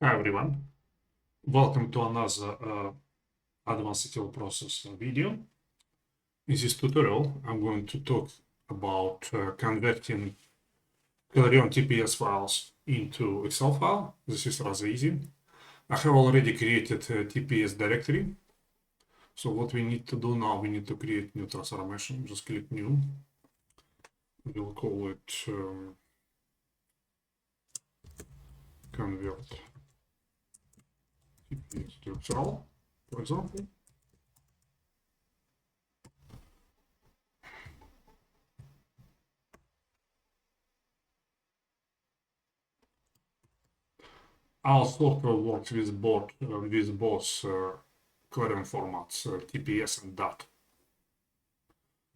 Hi everyone, welcome to another advanced ETL process video. In this tutorial, I'm going to talk about converting Clarion TPS files into Excel file. This is rather easy. I have already created a TPS directory. So what we need to do now, we need to create new transformation. Just click new. We'll call it convert TPS to Excel, for example. Our software works with both Clarion formats, TPS and DAT.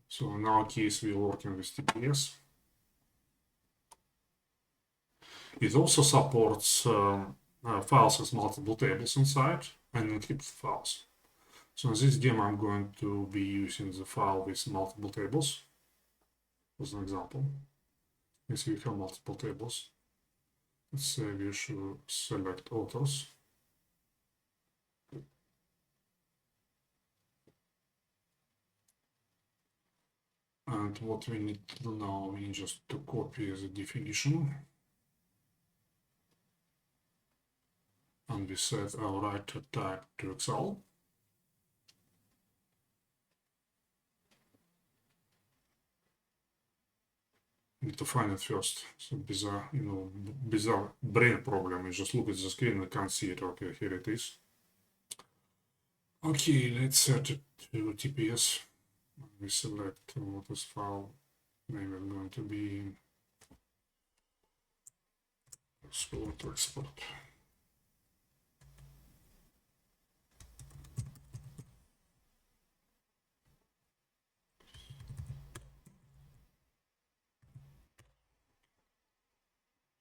So in our case, we're working with TPS. It also supports files with multiple tables inside and encrypted files. So in this demo, I'm going to be using the file with multiple tables as an example. You see we have multiple tables. Let's say we should select authors. And what we need to do now, we need just to copy the definition. And we set our writer type to Excel. Need to find it first. So bizarre, bizarre brain problem. You just look at the screen and can't see it. Okay, here it is. Okay, let's set it to TPS. We select what this file name is going to be. Let's go to export.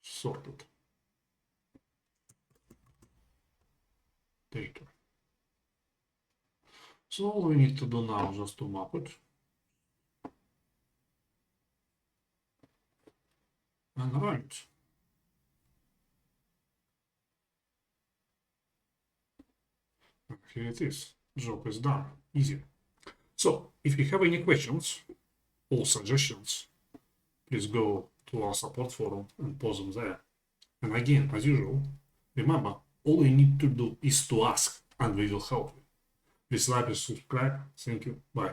Sorted. Data. So all we need to do now is just to map it. And run it. And here it is. Job is done. Easy. So if you have any questions or suggestions, please go to our support forum and post them there. And again, as usual, remember, all you need to do is to ask and we will help you. Please like and subscribe. Thank you. Bye.